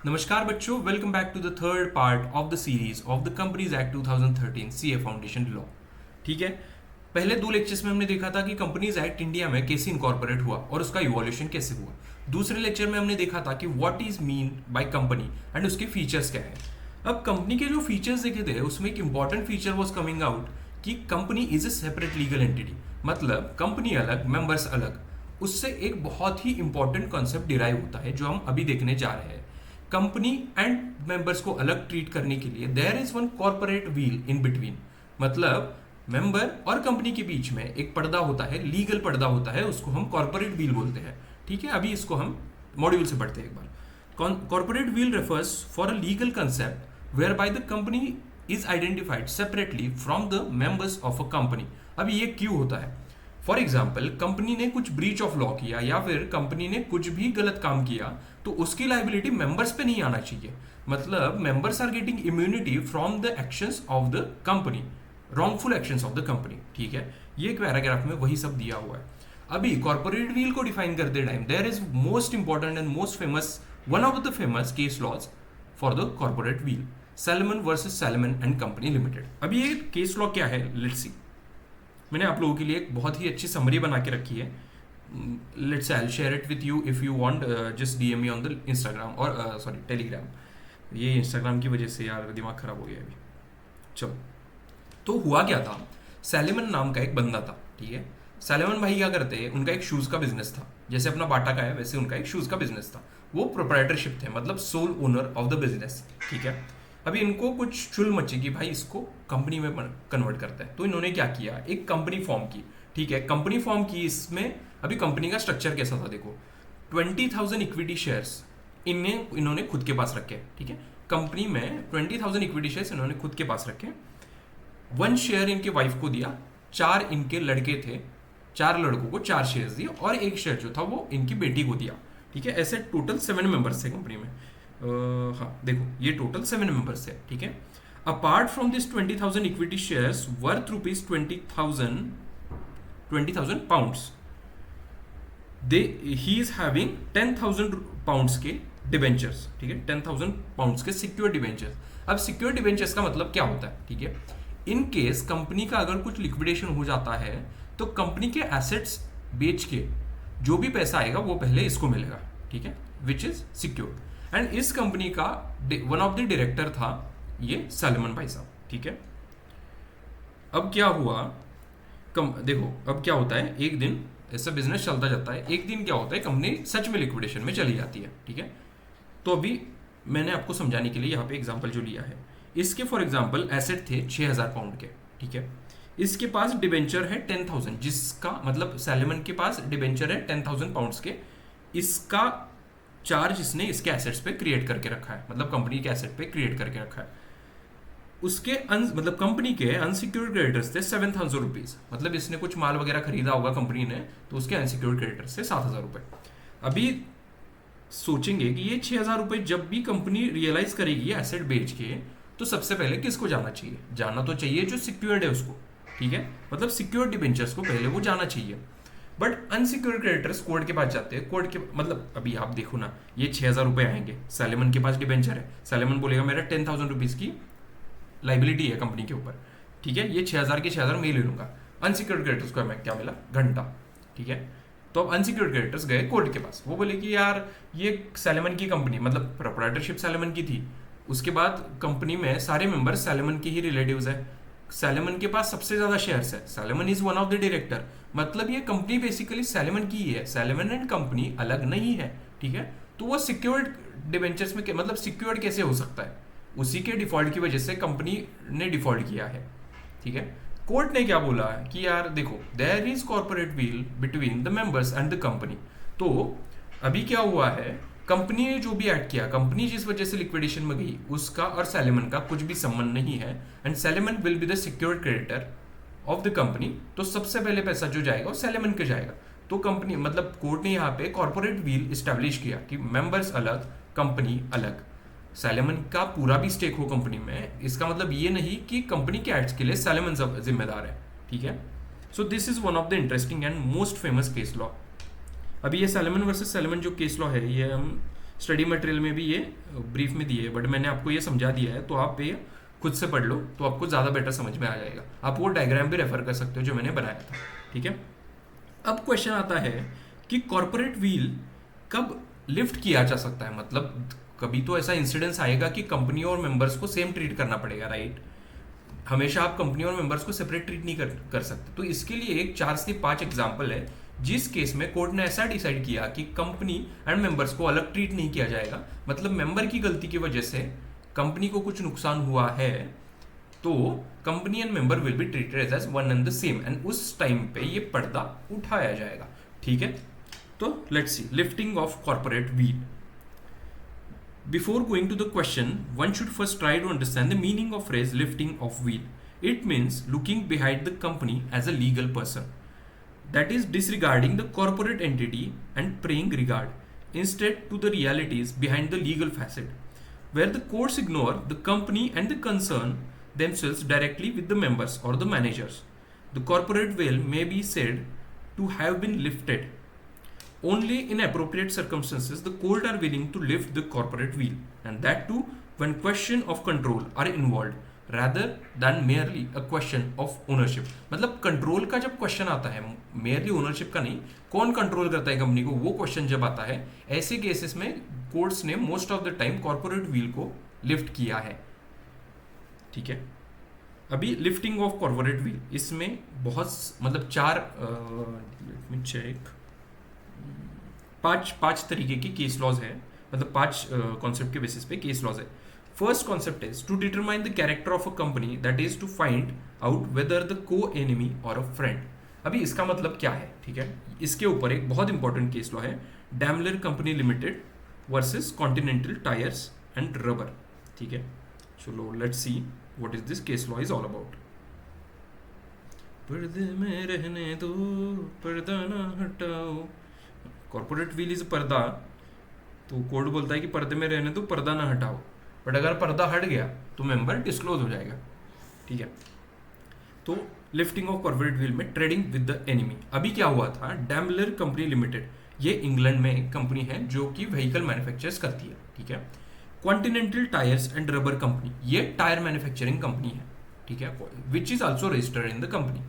नमस्कार बच्चों, welcome back to the third part of the series of the companies act 2013 CA foundation law. ठीक है, पहले दो लेक्चर्स में हमने देखा था कि कंपनीज एक्ट इंडिया में कैसे इनकॉर्पोरेट हुआ और उसका इवोल्यूशन कैसे हुआ। दूसरे लेक्चर में हमने देखा था कि what is mean by company and उसके फीचर्स क्या है। अब कंपनी के जो फीचर्स देखे थे उसमें एक important feature was coming out कि company is a separate legal entity, मतलब कंपनी अलग, मेंबर्स अलग। उससे एक बहुत ही इंपॉर्टेंट कॉन्सेप्ट डिराइव होता है जो हम अभी देखने जा रहे हैं। कंपनी एंड मेंबर्स को अलग ट्रीट करने के लिए there is one corporate veil in between, मतलब मेंबर और कंपनी के बीच में एक पर्दा होता है, लीगल पर्दा होता है, उसको हम कॉर्पोरेट व्हील बोलते हैं। ठीक है, अभी इसको हम मॉड्यूल से पढ़ते हैं एक बार। Corporate veil refers for a legal concept whereby the company is identified separately from the members of a company. अभी ये क्यों होता है? फॉर एग्जाम्पल, कंपनी ने कुछ ब्रीच ऑफ लॉ किया या फिर कंपनी ने कुछ भी गलत काम किया तो उसकी लाइबिलिटी मेंबर्स पे नहीं आना चाहिए। मतलब members are getting immunity from the actions of the company, wrongful actions of the company. ठीक है, ये पैराग्राफ में वही सब दिया हुआ है। अभी कॉर्पोरेट व्हील को डिफाइन करते time there is most important and most famous, one of the famous case laws for the corporate veil, Salomon versus Salomon and company limited. अभी ये केस लॉ क्या है, लेट्स सी। मैंने आप लोगों के लिए एक बहुत ही अच्छी समरी बना के रखी है। Let's I share it with you if you want, just DM me on the Instagram और सॉरी टेलीग्राम। ये इंस्टाग्राम की वजह से यार दिमाग खराब हो गया अभी। चलो, तो हुआ क्या था, सैलेमन नाम का एक बंदा था। ठीक है, सैलेमन भाई क्या करते हैं, उनका एक शूज़ का बिजनेस था। जैसे अपना बाटा का है वैसे उनका एक शूज़ का बिजनेस था। वो प्रोप्राइटरशिप थे, मतलब sole owner of the business. ठीक है, अभी इनको कुछ चुल मची कि भाई इसको कंपनी में कन्वर्ट करता है, तो इन्होंने क्या किया, एक कंपनी फॉर्म की। ठीक है, कंपनी फॉर्म की। इसमें अभी कंपनी का स्ट्रक्चर कैसा था देखो, 20,000 इक्विटी शेयर्स इन्होंने खुद के पास रखे। ठीक है, कंपनी में 20,000 इक्विटी शेयर्स इन्होंने खुद के पास रखे। 1 शेयर इनके वाइफ को दिया, 4 इनके लड़के थे, 4 लड़कों को 4 शेयर्स दिए और 1 शेयर जो था वो इनकी बेटी को दिया। ठीक है, ऐसे टोटल 7 मेंबर्स थे कंपनी में। हाँ देखो, ये टोटल 7 मेंबर्स है। ठीक है, apart from this 20,000 equity shares worth rupees 20,000 pounds, he is having 10,000 pounds के डिबेंचर्स। ठीक है, 10,000 पाउंड्स के सिक्योर डिबेंचर्स। अब सिक्योर डिबेंचर्स का मतलब क्या होता है? ठीक है, इन केस कंपनी का अगर कुछ लिक्विडेशन हो जाता है तो कंपनी के एसेट्स बेच के जो भी पैसा आएगा वो पहले इसको मिलेगा। ठीक है, विच इज सिक्योर। एंड इस कंपनी का वन ऑफ द डायरेक्टर था ये सैलमन भाई साहब। ठीक है, अब क्या हुआ, देखो अब क्या होता है, एक दिन ऐसा बिजनेस चलता जाता है, एक दिन क्या होता है, कंपनी सच में लिक्विडेशन में चली जाती है। ठीक है, तो अभी मैंने आपको समझाने के लिए यहाँ पे एग्जांपल जो लिया है, इसके फॉर एग्जांपल एसेट थे 6,000 पाउंड के। ठीक है, इसके पास डिबेंचर है 10,000, जिसका मतलब सैलमन के पास डिबेंचर है 10,000 पाउंड्स के। इसका चार्ज इसने इसके एसेट्स पे क्रिएट करके रखा है, मतलब कंपनी के एसेट पे क्रिएट करके रखा है। उसके मतलब कंपनी के अनसिक्योर्ड क्रेडिटर्स थे 7,000 रुपीज, मतलब इसने कुछ माल वगैरह खरीदा होगा कंपनी ने, तो उसके अनसिक्योर्ड क्रेडिटर्स थे 7,000 रुपए। अभी सोचेंगे कि ये 6,000 रुपए जब भी कंपनी रियलाइज करेगी एसेट बेच के, तो सबसे पहले किसको जाना चाहिए? जाना तो चाहिए जो सिक्योर्ड है उसको। ठीक है, मतलब सिक्योर्ड डिबेंचर्स को पहले वो जाना चाहिए। बट अनसिक्योर्ड क्रेडिटर्स कोर्ट के पास जाते हैं। कोर्ट के मतलब अभी आप देखो ना, ये 6,000 रुपए आएंगे, सैलमन के पास डिबेंचर है, सैलमन बोलेगा मेरा 10,000 रुपीज की लाइबिलिटी है कंपनी के ऊपर। ठीक है, ये 6,000 के 6,000 मैं ले लूंगा। अनसिक्योर्ड क्रेडिटर्स को हमें क्या मिला? घंटा। ठीक है, तो अब अनसिक्योर्ड क्रेडिटर्स गए कोर्ट के पास, वो बोले कि यार ये सैलमन की कंपनी, मतलब प्रोप्राइटरशिप सैलमन की थी, उसके बाद कंपनी में सारे मेंबर सैलमन के ही रिलेटिव्स है, सैलमन के पास सबसे ज्यादा शेयर्स है, salmon is one of the director, मतलब ये कंपनी बेसिकली सैलमन की ही है, सैलमन एंड कंपनी अलग नहीं है। ठीक है, तो वो सिक्योर्ड डिबेंचर्स में मतलब सिक्योर्ड कैसे हो सकता है? उसी के डिफॉल्ट की वजह से कंपनी ने डिफॉल्ट किया है। ठीक है, कोर्ट ने क्या बोला है कि यार देखो, there is corporate veil between the members and the company. तो अभी क्या हुआ है, कंपनी ने जो भी ऐड किया, कंपनी जिस वजह से लिक्विडेशन में गई, उसका और सैलमन का कुछ भी संबंध नहीं है, and salmon will be the secured creditor of the company. तो सबसे पहले पैसा जो जाएगा वो सैलमन के जाएगा। तो कंपनी मतलब कोर्ट ने यहाँ पे कॉर्पोरेट व्हील इस्टेब्लिश किया कि मेंबर्स अलग, कंपनी अलग, सैलमन का पूरा भी स्टेक हो कंपनी में। इसका मतलब ये नहीं कि कंपनी के एक्ट्स के लिए सैलमन जिम्मेदार है। ठीक है, so this is one of the interesting and most famous case law. अभी ये सैलमन वर्सेस सैलमन जो केस लॉ है, ये हम स्टडी मटेरियल में भी ये ब्रीफ में दिए है, बट मैंने आपको ये समझा दिया है, तो आप ये खुद से पढ़ लो तो आपको ज़्यादा बेटर समझ में आ जाएगा। आप वो डायग्राम भी रेफर कर सकते हो जो मैंने बनाया था, ठीक है। अब क्वेश्चन आता है कि कॉर्पोरेट व्हील कब लिफ्ट किया जा सकता है, मतलब कभी तो ऐसा इंसिडेंस आएगा कि कंपनी और मेंबर्स को सेम ट्रीट करना पड़ेगा, राइट। हमेशा आप कंपनी और मेंबर्स को सेपरेट ट्रीट नहीं कर सकते। तो इसके लिए एक 4 से 5 एग्जाम्पल है जिस केस में कोर्ट ने ऐसा डिसाइड किया कि कंपनी एंड मेंबर्स को अलग ट्रीट नहीं किया जाएगा, मतलब मेंबर की गलती की वजह से कंपनी को कुछ नुकसान हुआ है तो company and member will be treated as one and the same, and उस टाइम पे ये पर्दा उठाया जाएगा, ठीक है। तो let's see lifting of corporate veil. Before going to the question, one should first try to understand the meaning of phrase lifting of wheel. It means looking behind the company as a legal person. That is disregarding the corporate entity and paying regard instead to the realities behind the legal facet, where the courts ignore the company and the concern themselves directly with the members or the managers. The corporate veil may be said to have been lifted. Only in appropriate circumstances the court are willing to lift the corporate wheel, and that too when question of control are involved rather than merely a question of ownership. मतलब control का जब question आता है, merely ownership का नहीं, कौन control करता है कंपनी को, वो क्वेश्चन जब आता है, ऐसे केसेस में कोर्ट्स ने most of the time corporate veil को लिफ्ट किया है, ठीक है। अभी लिफ्टिंग ऑफ कॉर्पोरेट व्हील, इसमें बहुत मतलब 5 तरीके की केस लॉज है, मतलब 5 कॉन्सेप्ट के बेसिस पे केस लॉज है। First concept is to determine the character of a company, that is to find out whether the को एनिमी और अ फ्रेंड। अभी इसका मतलब क्या है, ठीक है। इसके ऊपर एक बहुत इंपॉर्टेंट केस लॉ है, Daimler company limited versus continental tyres and rubber, ठीक है। चलो let's see what is this case law is all about. पर्दे में रहने दो, पर्दा ना हटाओ, कॉर्पोरेट व्हील इज पर्दा, तो कोर्ट बोलता है कि पर्दे में रहने दो, पर्दा ना हटाओ, बट अगर पर्दा हट गया तो मेंबर डिस्क्लोज हो जाएगा, ठीक है। तो लिफ्टिंग ऑफ कॉर्पोरेट व्हील में ट्रेडिंग विद द एनिमी। अभी क्या हुआ था, डैमलर कंपनी लिमिटेड, ये इंग्लैंड में एक कंपनी है जो कि व्हीकल मैन्युफैक्चर्स करती है, ठीक है। Continental tyres and rubber company, ये टायर मैन्युफैक्चरिंग कंपनी है, ठीक है, which is also registered in the company.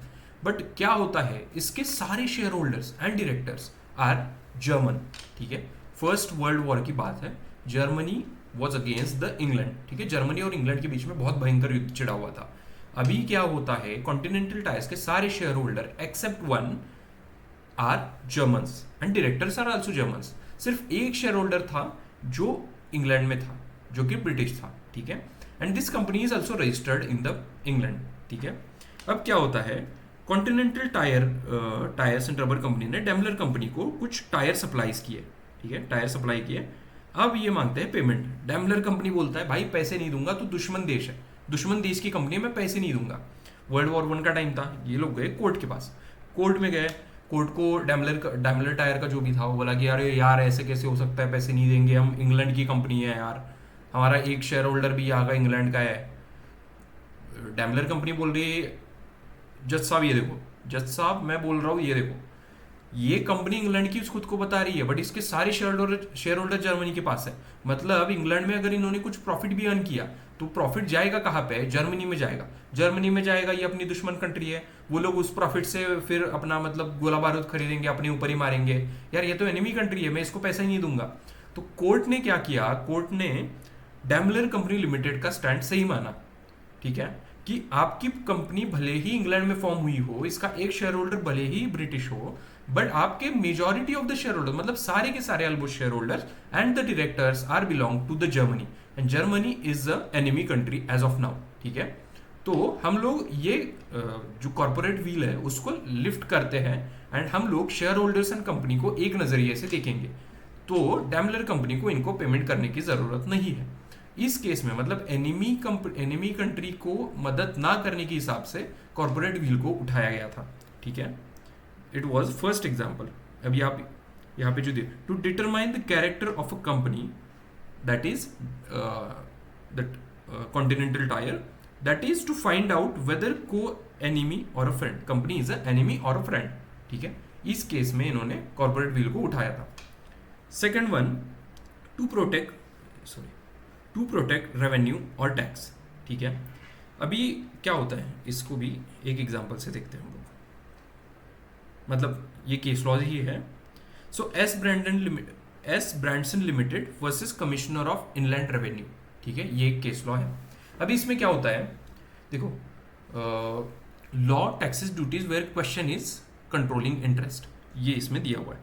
But क्या होता है, इसके सारे share holders and directors are German, ठीक है। फर्स्ट वर्ल्ड वॉर की बात है, Germany was against the England, ठीक है। जर्मनी और इंग्लैंड के बीच में बहुत भयंकर युद्ध छिड़ा हुआ था। अभी क्या होता है, कॉन्टिनेंटल टायर्स के सारे share holder except one are Germans and directors are also Germans. सिर्फ एक शेयर होल्डर था जो इंग्लैंड में था, जो कि ब्रिटिश था, ठीक है। And this company is also registered in the England, ठीक है। अब क्या होता है, continental tyres and rubber company ने डैमलर कंपनी को कुछ टायर सप्लाईज किए, ठीक है, टायर सप्लाई किए। अब ये मांगते हैं पेमेंट। डैमलर कंपनी बोलता है भाई पैसे नहीं दूंगा, तो दुश्मन देश है, दुश्मन देश की कंपनी है, मैं पैसे नहीं दूंगा। वर्ल्ड वॉर 1 का टाइम था, ये लोग गए कोर्ट के पास, कोर्ट में गए, कोर्ट को डैमलर टायर का जो भी था वो बोला कि यार ऐसे कैसे हो सकता है, पैसे नहीं देंगे, हम इंग्लैंड की कंपनी है यार, हमारा एक शेयर होल्डर भी यहाँ का इंग्लैंड का है। डैमलर कंपनी बोल रही है जज साहब ये देखो, जज साहब मैं बोल रहा हूँ ये देखो, ये कंपनी इंग्लैंड की खुद को बता रही है, बट इसके सारे शेयर होल्डर जर्मनी के पास है। मतलब इंग्लैंड में अगर इन्होंने कुछ प्रॉफिट भी अर्न किया तो प्रॉफिट जाएगा कहाँ पे, जर्मनी में जाएगा। जर्मनी में जाएगा, ये अपनी दुश्मन कंट्री है, वो लोग उस प्रॉफिट से फिर अपना मतलब गोला बारूद खरीदेंगे, अपने ऊपर ही मारेंगे, यार ये तो एनिमी कंट्री है, मैं इसको पैसा ही नहीं दूंगा। तो कोर्ट ने क्या किया, कोर्ट ने डैमलर कंपनी लिमिटेड का स्टैंड सही माना, ठीक है, कि आपकी कंपनी भले ही इंग्लैंड में फॉर्म हुई हो, इसका एक शेयर होल्डर भले ही ब्रिटिश हो, बट आपके majority of the share holder, मतलब सारे के सारे almost share holders and the directors are belong to the Germany, and Germany is the enemy country as of now, ठीक है। तो हम लोग ये जो कॉर्पोरेट व्हील है उसको लिफ्ट करते हैं, एंड हम लोग शेयर होल्डर्स एंड कंपनी को एक नजरिए से देखेंगे, तो डैमलर कंपनी को इनको पेमेंट करने की जरूरत नहीं है। इस केस में मतलब एनिमी कंट्री को मदद ना करने के हिसाब से कॉर्पोरेट व्हील को उठाया गया था, ठीक है। It was first example. अभी आप यहाँ पे जो दे, to determine the character of a company, that is that continental tyre, that is to find out whether को enemy or a friend, company is a enemy or a friend, ठीक है। इस केस में इन्होंने कॉर्पोरेट व्हील को उठाया था। Second one, to protect revenue और टैक्स, ठीक है। अभी क्या होता है, इसको भी एक एग्जांपल से देखते हैं हम लोग, मतलब ये केस लॉ ही है। So S Berendsen limited versus commissioner of inland revenue, ठीक है, ये एक केस लॉ है। अभी इसमें क्या होता है, देखो, law taxes duties where question is controlling interest, ये इसमें दिया हुआ है।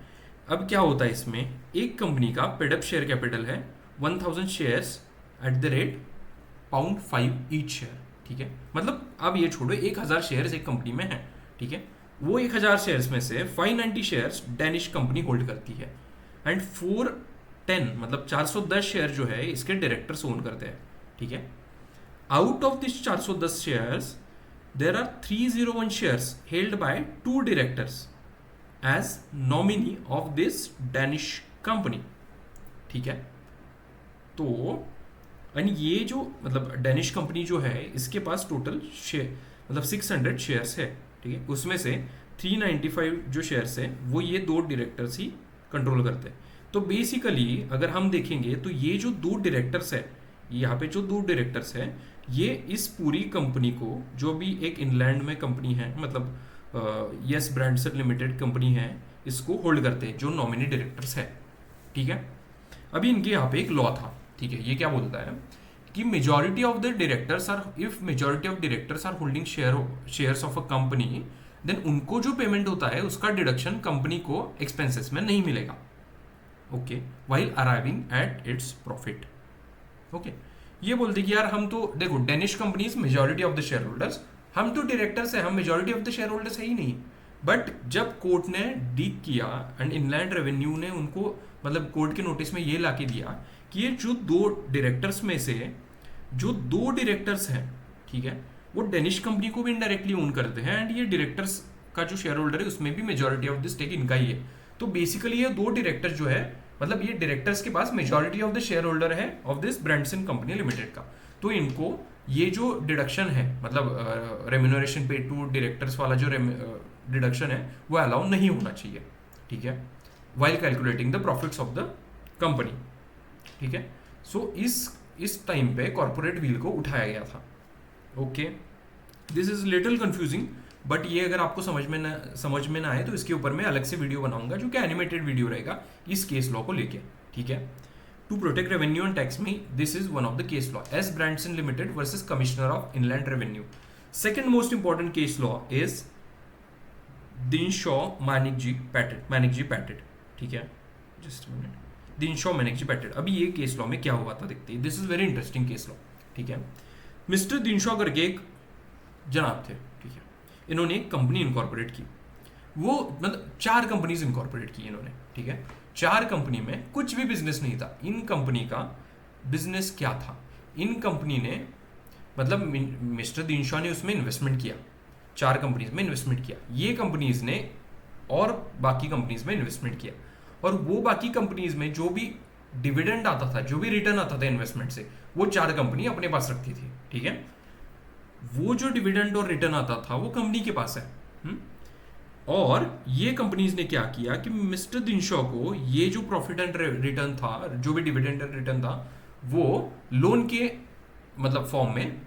अब क्या होता है इसमें, एक कंपनी का पेडअप शेयर कैपिटल है 1000 shares at the rate £5 each share, ठीक है। मतलब अब ये छोड़ो, 1000 शेयर्स एक कंपनी में है, ठीक है। वो 1000 शेयर्स में से 590 शेयर्स डेनिश कंपनी होल्ड करती है एंड 410 मतलब 410 शेयर जो है इसके डायरेक्टर्स ओन करते हैं, ठीक है। Out of this 410 shares there are 301 shares held by 2 directors as nominee of this Danish company, ठीक है। तो यानी ये जो मतलब डेनिश कंपनी जो है इसके पास टोटल शेयर मतलब 600 शेयर्स है, ठीक है। उसमें से 395 जो शेयर्स है वो ये 2 डायरेक्टर्स ही कंट्रोल करते हैं। तो बेसिकली अगर हम देखेंगे तो ये जो 2 डायरेक्टर्स है, यहाँ पे जो 2 डायरेक्टर्स है, ये इस पूरी कंपनी को, जो भी एक इनलैंड में कंपनी है, मतलब यस ब्रांडसन लिमिटेड कंपनी है, इसको होल्ड करते हैं, जो नॉमिनी डायरेक्टर्स है, ठीक है। अभी इनके यहाँ पे एक लॉ था, ठीक है। ये क्या बोलता है कि majority of the directors are, if majority of directors are holding shares of a company, then उनको जो पेमेंट होता है उसका डिडक्शन कंपनी को एक्सपेंसेस में नहीं मिलेगा, okay, while arriving at its profit, okay. ये बोलते कि यार हम तो देखो, Danish company is majority of the share holders, हम तो डायरेक्टर्स है, हम majority of the share holders है ही नहीं। बट जब कोर्ट ने डीक किया एंड इनलैंड रेवेन्यू ने उनको मतलब कोर्ट के नोटिस में ये ला के दिया कि ये जो 2 डायरेक्टर्स में से जो 2 डायरेक्टर्स हैं, ठीक है, वो डेनिश कंपनी को भी इनडायरेक्टली ओन करते हैं एंड ये डायरेक्टर्स का जो शेयर होल्डर है उसमें भी मेजॉरिटी ऑफ द स्टेक इनका ही है। तो बेसिकली ये 2 डायरेक्टर जो है, मतलब ये डायरेक्टर्स के पास majority of the share holder है of this Berendsen company limited का। तो इनको ये जो डिडक्शन है, मतलब रेम्यूनरेशन पे टू डायरेक्टर्स वाला जो डिडक्शन है वो अलाउ नहीं होना चाहिए, ठीक है, while calculating the profits of the company, ठीक है। सो इस टाइम पे कॉर्पोरेट व्हील को उठाया गया था, okay. This is little confusing, but ये अगर आपको समझ में ना आए तो इसके ऊपर मैं अलग से वीडियो बनाऊंगा जो कि एनिमेटेड वीडियो रहेगा इस केस लॉ को लेके, ठीक है। To protect revenue and tax में this is one of the case law, S Berendsen limited versus commissioner of inland revenue. Second most important case law is Dinshaw मैनेजी Petit, ठीक है, जस्ट मिनट, दिनशॉ मैनेजी पैटेट। अभी ये केस लॉ में क्या हुआ था देखते हैं, this is very interesting case law, ठीक है। मिस्टर दिनशॉ करके एक जनाब थे, ठीक है, इन्होंने एक कंपनी इनकॉर्पोरेट की, वो मतलब 4 कंपनीज इनकॉर्पोरेट की इन्होंने, ठीक है। 4 कंपनी में कुछ भी बिजनेस नहीं था। इन कंपनी का बिजनेस क्या था, इन कंपनी ने मतलब मिस्टर दिनशॉ ने उसमें इन्वेस्टमेंट किया, 4 कंपनीज में इन्वेस्टमेंट किया, ये कंपनीज ने और बाकी कंपनीज में इन्वेस्टमेंट किया, और वो बाकी कंपनीज में जो भी डिविडेंड आता था, जो भी रिटर्न आता था इन्वेस्टमेंट से, वो 4 कंपनी अपने पास रखती थी, ठीक है। वो जो डिविडेंड और रिटर्न आता था वो कंपनी के पास है, और ये कंपनीज ने क्या किया कि मिस्टर दिनशॉ को ये जो प्रॉफिट एंड रिटर्न था, जो भी डिविडेंड एंड रिटर्न था, वो लोन के मतलब फॉर्म में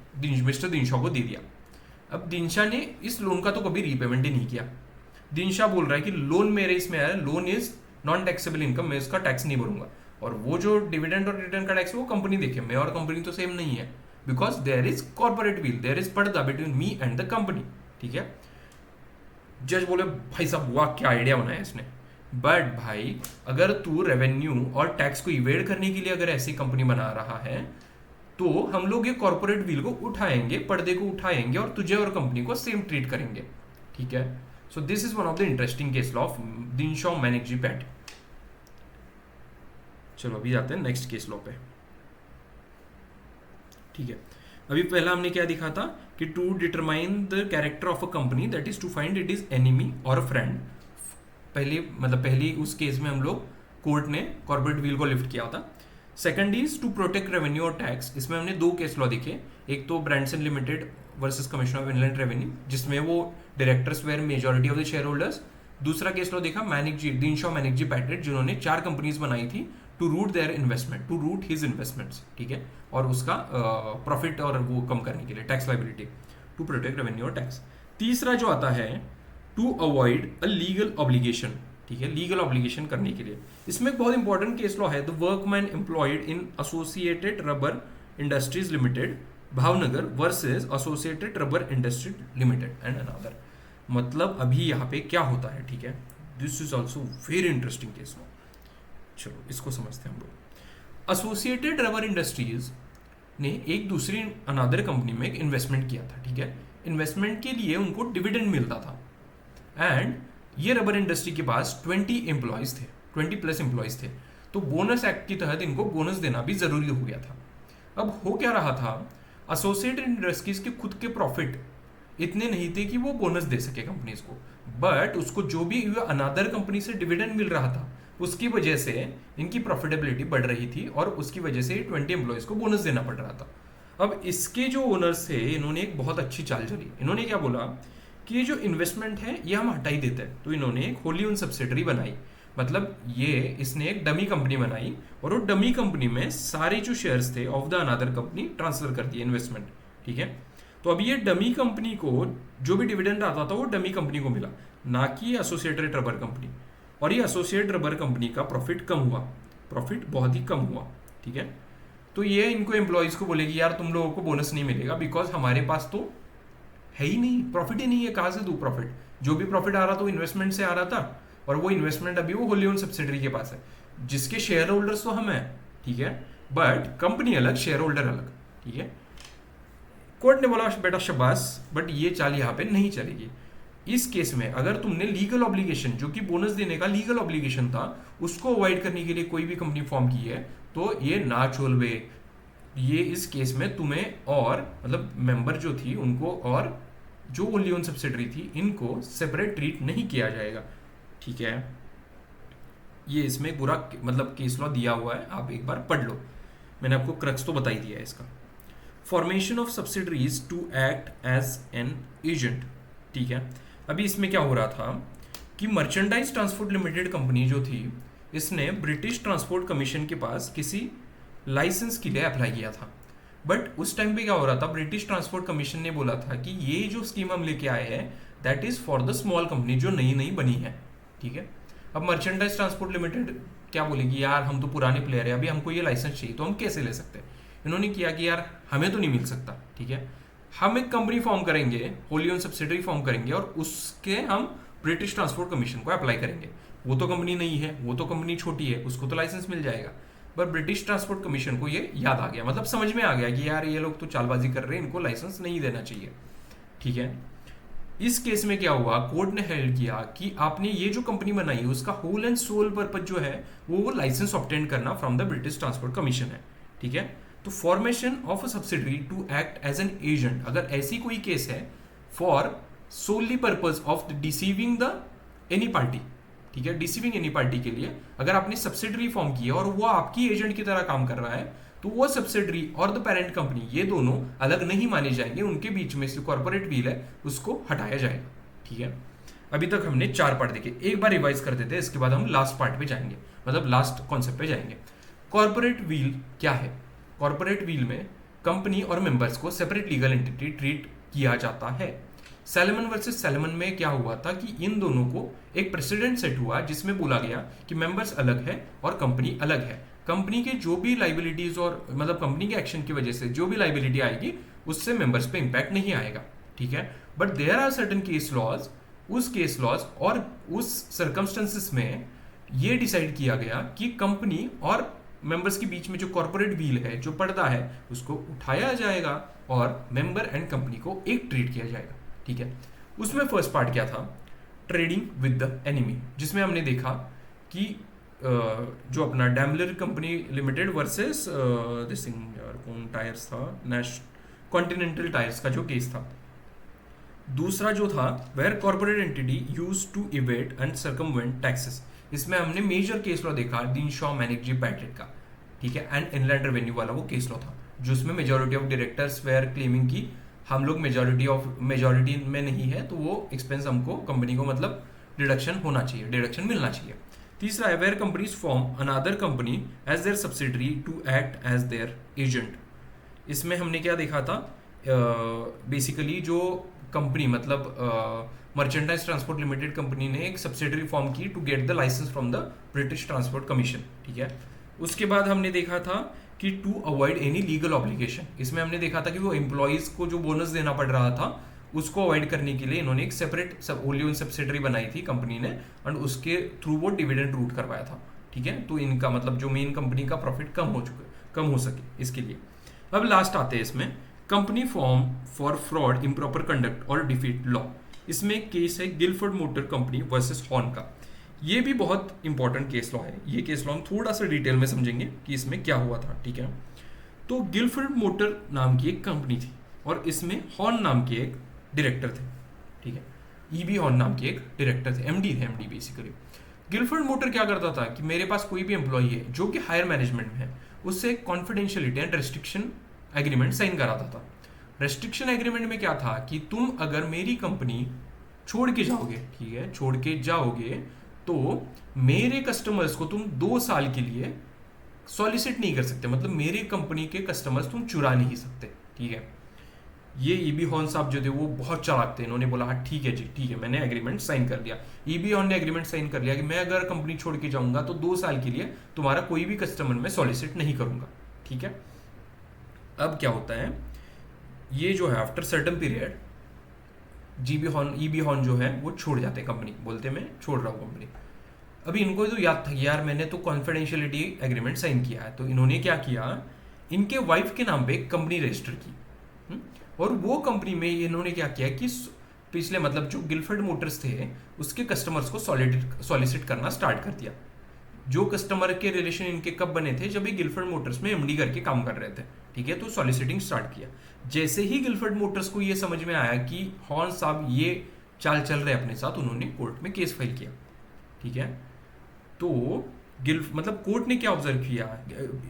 मिस्टर दिनशॉ को दे दिया। अब दिनशा ने इस लोन का तो कभी रीपेमेंट ही नहीं किया। दिनशा बोल रहा है कि लोन मेरे इसमें आया, loan is non taxable income, मैं इसका टैक्स नहीं भरूंगा, और वो जो डिविडेंड और रिटर्न का टैक्स वो कंपनी देखे, मैं और कंपनी तो सेम नहीं है, because there is corporate veil, there is पर्दा between me and the company, ठीक है। जज बोले भाई साहब वाह क्या आइडिया बनाया इसने, बट भाई अगर तू रेवेन्यू और टैक्स को इवेड करने के लिए अगर ऐसी कंपनी बना रहा है तो हम लोग ये कॉर्पोरेट व्हील को उठाएंगे, पर्दे को उठाएंगे और तुझे और कंपनी को सेम ट्रीट करेंगे, ठीक है। So this is one of the interesting case law of Dinshaw Maneckjee Petit. चलो अभी जाते हैं नेक्स्ट केस लॉ पे, ठीक है। अभी पहला हमने क्या दिखा था कि to determine the character of a company, that is to find it is enemy or a friend. पहली उस केस में हम लोग कोर्ट ने कॉर्पोरेट व्हील को लिफ्ट किया था। Second is to protect revenue और टैक्स, इसमें हमने 2 केस लॉ दिखे, एक तो Brandson limited versus commissioner of inland revenue जिसमें वो directors were majority of the share holders. दूसरा केस लॉ देखा दिनशॉ मैनेजी पैटेट, जिन्होंने 4 कंपनीज बनाई थी to route their investment, to route his investments, ठीक है, और उसका प्रॉफिट और वो कम करने के लिए, tax liability, to protect revenue और टैक्स। तीसरा जो आता है to avoid a legal obligation, ठीक है, लीगल ऑब्लिगेशन करने के लिए। इसमें एक बहुत इंपॉर्टेंट केस लॉ है, the workman employed in associated rubber industries limited Bhavnagar versus associated rubber industry limited and another. मतलब अभी यहाँ पे क्या होता है, ठीक है, this is also very interesting case law. चलो इसको समझते हैं हम लोग। एसोसिएटेड रबर इंडस्ट्रीज ने एक दूसरी अनदर कंपनी में एक इन्वेस्टमेंट किया था, ठीक है, इन्वेस्टमेंट के लिए उनको डिविडेंड मिलता था एंड ये रबर इंडस्ट्री के पास 20 एम्प्लॉयज थे, 20+ एम्प्लॉयज थे, तो बोनस एक्ट के तहत इनको बोनस देना भी जरूरी हो गया था। अब हो क्या रहा था, एसोसिएटेड इंडस्ट्रीज के खुद के प्रॉफिट इतने नहीं थे कि वो बोनस दे सके कंपनीज को, बट उसको जो भी अनदर कंपनी से डिविडेंड मिल रहा था उसकी वजह से इनकी प्रॉफिटेबिलिटी बढ़ रही थी और उसकी वजह से 20 एम्प्लॉयज को बोनस देना पड़ रहा था। अब इसके जो ओनर्स थे इन्होंने एक बहुत अच्छी चाल चली, इन्होंने क्या बोला कि ये जो इन्वेस्टमेंट है ये हम हटा ही देते हैं, तो इन्होंने एक होली ओन सब्सिडरी बनाई, मतलब इसने एक डमी कंपनी बनाई और वो डमी कंपनी में सारे जो शेयर्स थे of the another company transfer कर दिए इन्वेस्टमेंट, ठीक है। तो अब ये डमी कंपनी को जो भी डिविडेंड आता था वो डमी कंपनी को मिला, ना कि एसोसिएटेड रबर कंपनी, और ये एसोसिएटेड रबर कंपनी का प्रॉफिट कम हुआ, प्रॉफिट बहुत ही कम हुआ, ठीक है। तो ये इनको एम्प्लॉयज को बोलेगी यार तुम लोगों को बोनस नहीं मिलेगा बिकॉज हमारे पास तो है ही नहीं, प्रॉफिट ही नहीं है, कहाँ से दूँ प्रॉफिट, जो भी प्रॉफिट आ रहा था वो इन्वेस्टमेंट से आ रहा था और वो इन्वेस्टमेंट अभी वो होली ओन सब्सिडरी के पास है जिसके शेयर होल्डर्स तो हम हैं, ठीक है, बट कंपनी अलग शेयर होल्डर अलग, ठीक है। कोर्ट ने बोला बेटा शाबाश, बट ये चाल यहाँ पे नहीं चलेगी। इस केस में अगर तुमने लीगल ऑब्लिगेशन जो कि बोनस देने का लीगल ऑब्लिगेशन था उसको अवॉइड करने के लिए कोई भी कंपनी फॉर्म की है तो ये ना चोलवे, ये इस केस में तुम्हें और मतलब मेंबर जो थी उनको और जो ओनली ओन सब्सिडरी थी इनको सेपरेट ट्रीट नहीं किया जाएगा, ठीक है। ये इसमें पूरा मतलब केस लॉ दिया हुआ है, आप एक बार पढ़ लो, मैंने आपको क्रक्स तो बता ही दिया है इसका। Formation of subsidiaries to act as an agent, ठीक है। अभी इसमें क्या हो रहा था कि मर्चेंडाइज ट्रांसपोर्ट लिमिटेड कंपनी जो थी इसने ब्रिटिश ट्रांसपोर्ट कमीशन के पास किसी लाइसेंस के लिए अप्लाई किया था, बट उस टाइम पे क्या हो रहा था, ब्रिटिश ट्रांसपोर्ट कमीशन ने बोला था कि ये जो स्कीम हम लेके आए हैं that is for the small company जो नई नई बनी है, ठीक है। अब मर्चेंडाइज ट्रांसपोर्ट लिमिटेड क्या बोलेगी यार हम तो पुराने प्लेयर है, अभी हमको ये लाइसेंस चाहिए तो हम कैसे ले सकते हैं। इन्होंने किया कि यार हमें तो नहीं मिल सकता, ठीक है, हम एक कंपनी फॉर्म करेंगे, होली ओन सब्सिडरी फॉर्म करेंगे और उसके हम ब्रिटिश ट्रांसपोर्ट कमीशन को अप्लाई करेंगे। वो तो कंपनी नहीं है, वो तो कंपनी छोटी है, उसको तो लाइसेंस मिल जाएगा, पर ब्रिटिश ट्रांसपोर्ट कमीशन को ये याद आ गया, मतलब समझ में आ गया कि यार ये लोग तो चालबाजी कर रहे हैं, इनको लाइसेंस नहीं देना चाहिए, ठीक है। इस केस में क्या हुआ, कोर्ट ने हेल्ड किया कि आपने ये जो कंपनी बनाई है उसका होल एंड सोल पर्पज जो है वो लाइसेंस ऑब्टेन करना from the British transport commission है, ठीक है। तो formation of a subsidiary to act as an agent, अगर ऐसी कोई केस है for solely purpose of deceiving the any party, ठीक है, डिसीविंग एनी पार्टी के लिए अगर आपने सब्सिडरी फॉर्म की है और वो आपकी एजेंट की तरह काम कर रहा है तो वो सब्सिडरी और द पेरेंट कंपनी ये दोनों अलग नहीं माने जाएंगे, उनके बीच में से कॉर्पोरेट व्हील है उसको हटाया जाएगा, ठीक है। अभी तक हमने 4 पार्ट देखे, एक बार रिवाइज कर देते हैं, इसके बाद हम लास्ट पार्ट पे जाएंगे, मतलब लास्ट कॉन्सेप्ट पे जाएंगे। कॉर्पोरेट व्हील क्या है, कॉर्पोरेट व्हील में कंपनी और मेंबर्स को सेपरेट लीगल एंटिटी ट्रीट किया जाता है। सैलमन वर्सेस सैलमन में क्या हुआ था कि इन दोनों को एक प्रेसिडेंट सेट हुआ जिसमें बोला गया कि मेंबर्स अलग है और कंपनी अलग है, कंपनी के जो भी लाइबिलिटीज और मतलब कंपनी के एक्शन की वजह से जो भी लाइबिलिटी आएगी उससे मेंबर्स पे इंपैक्ट नहीं आएगा, ठीक है। But there are certain case laws, उस केस लॉज और उस सर्कमस्टेंसेस में ये डिसाइड किया गया कि कंपनी और मेंबर्स के बीच में जो कॉर्पोरेट व्हील है, जो पर्दा है, उसको उठाया जाएगा और मेंबर एंड कंपनी को एक ट्रीट किया जाएगा, ठीक है। उसमें फर्स्ट पार्ट क्या था, ट्रेडिंग विद द एनिमी, जिसमें हमने देखा कि जो अपना Daimler company limited versus this यार कौन टायर्स था, कॉन्टिनेंटल टायर्स का जो केस था। दूसरा जो था where corporate entity use to evade and circumvent taxes, इसमें हमने मेजर केस लॉ देखा दिनशॉ मैनेजी पैटेट का, ठीक है, एंड इनलैंड रेवेन्यू वाला वो केस लॉ था जिसमें majority of directors were claiming की हम लोग मेजॉरिटी में नहीं है तो वो एक्सपेंस हमको कंपनी को मतलब डिडक्शन होना चाहिए, डिडक्शन मिलना चाहिए। तीसरा है where companies form another company as their subsidiary to act as their agent. इसमें हमने क्या देखा था, बेसिकली जो कंपनी मतलब मर्चेंडाइज ट्रांसपोर्ट लिमिटेड कंपनी ने एक सब्सिडरी फॉर्म की to get the licence from the British transport commission, ठीक है। उसके बाद हमने देखा था कि to avoid any legal obligation, इसमें हमने देखा था कि वो एम्प्लॉयज को जो बोनस देना पड़ रहा था उसको अवॉइड करने के लिए इन्होंने एक सेपरेट ओनली सब्सिडरी बनाई थी कंपनी ने, एंड उसके थ्रू वो डिविडेंड रूट करवाया था, ठीक है। तो इनका मतलब जो मेन कंपनी का प्रॉफिट कम हो सके इसके लिए। अब लास्ट आते हैं इसमें company form for fraud, improper conduct और डिफीट लॉ। इसमें एक केस है Gilford motor company versus Horne का। ये भी बहुत इंपॉर्टेंट केस लॉ है। ये केस लॉ हम थोड़ा सा डिटेल में समझेंगे कि इसमें क्या हुआ था, ठीक है। तो गिलफोर्ड मोटर नाम की एक कंपनी थी और इसमें हॉर्न नाम के एक डायरेक्टर थे, ठीक है। ईबी हॉर्न नाम के एक डायरेक्टर थे, एमडी बेसिकली। गिलफोर्ड मोटर क्या करता था कि मेरे पास कोई भी एम्प्लॉई है जो कि हायर मैनेजमेंट में है, उससे confidentiality and restriction agreement sign कराता था। रेस्ट्रिक्शन एग्रीमेंट में क्या था कि तुम अगर मेरी कंपनी छोड़ के जाओगे, ठीक है, छोड़ के जाओगे तो मेरे कस्टमर्स को तुम 2 साल के लिए सॉलिसिट नहीं कर सकते, मतलब मेरे कंपनी के कस्टमर्स तुम चुरा नहीं सकते, ठीक है। ये ईबी हॉर्न साहब जो थे वो बहुत चालाक थे, इन्होंने बोला हाँ ठीक है जी, ठीक है, मैंने एग्रीमेंट साइन कर लिया। ईबी हॉर्न ने एग्रीमेंट साइन कर लिया कि मैं अगर कंपनी छोड़ के जाऊंगा तो 2 साल के लिए तुम्हारा कोई भी कस्टमर मैं सॉलिसिट नहीं करूंगा, ठीक है। अब क्या होता है, ये जो है after certain period EB horn जो है वो छोड़ जाते हैं कंपनी, बोलते मैं छोड़ रहा हूँ कंपनी। अभी इनको तो याद था यार मैंने तो कॉन्फिडेंशियलिटी एग्रीमेंट साइन किया है, तो इन्होंने क्या किया, इनके वाइफ के नाम पे कंपनी रजिस्टर की, और वो कंपनी में इन्होंने क्या किया कि पिछले मतलब जो गिलफोर्ड मोटर्स थे उसके कस्टमर्स को सॉलिसिट करना स्टार्ट कर दिया। जो कस्टमर के रिलेशन इनके कब बने थे, जब ये गिलफोर्ड मोटर्स में एमडी करके काम कर रहे थे, ठीक है। तो सॉलिसिटिंग स्टार्ट किया। जैसे ही गिलफोर्ड मोटर्स को ये समझ में आया कि हॉर्न साहब ये चाल चल रहे अपने साथ, उन्होंने कोर्ट में केस फाइल किया, ठीक है। तो मतलब कोर्ट ने क्या ऑब्जर्व किया,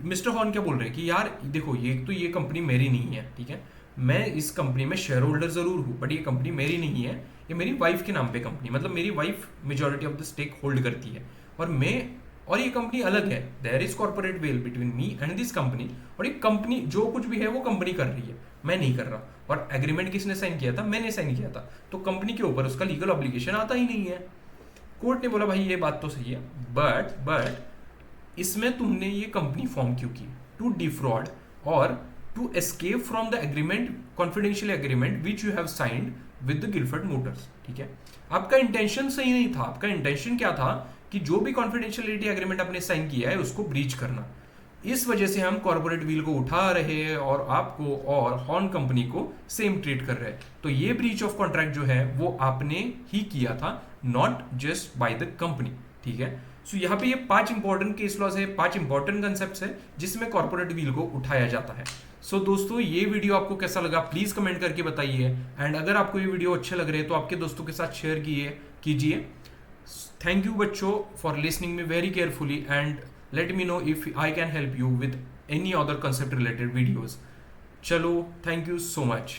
मिस्टर हॉर्न क्या बोल रहे हैं कि यार देखो ये कंपनी मेरी नहीं है, ठीक है, मैं इस कंपनी में शेयर होल्डर जरूर हूँ बट ये कंपनी मेरी नहीं है, ये मेरी वाइफ के नाम पे कंपनी, मतलब मेरी wife majority of the stake hold करती है और ये कंपनी अलग है, there is corporate veil between me and this company, और ये कंपनी जो कुछ भी है वो कंपनी कर रही है, मैं नहीं कर रहा। और एग्रीमेंट किसने साइन किया था, मैंने साइन किया था, तो कंपनी के ऊपर उसका लीगल ऑब्लिगेशन आता ही नहीं है। कोर्ट ने बोला भाई ये बात तो सही है, बट इसमें तुमने ये कंपनी फॉर्म क्यों की, टू डिफ्रॉड और to escape from the agreement, confidential agreement which you have signed with the Gilford motors, ठीक है। आपका इंटेंशन सही नहीं था, आपका इंटेंशन क्या था कि जो भी कॉन्फिडेंशियलिटी एग्रीमेंट आपने साइन किया है उसको ब्रीच करना। इस वजह से हम कॉर्पोरेट व्हील को उठा रहे हैं और आपको और हॉर्न कंपनी को सेम ट्रीट कर रहे हैं। तो ये ब्रीच ऑफ कॉन्ट्रैक्ट जो है वो आपने ही किया था, not just by the company, ठीक है। सो यहाँ पे ये 5 इंपॉर्टेंट केस लॉज है, 5 इंपॉर्टेंट कंसेप्ट्स है जिसमें कॉर्पोरेट व्हील को उठाया जाता है। सो दोस्तों ये वीडियो आपको कैसा लगा प्लीज कमेंट करके बताइए, एंड अगर आपको ये वीडियो अच्छे लग रहे हैं तो आपके दोस्तों के साथ शेयर कीजिए। Thank you बच्चों for listening me very carefully and let me know if I can help you with any other concept related videos. चलो, thank you so much.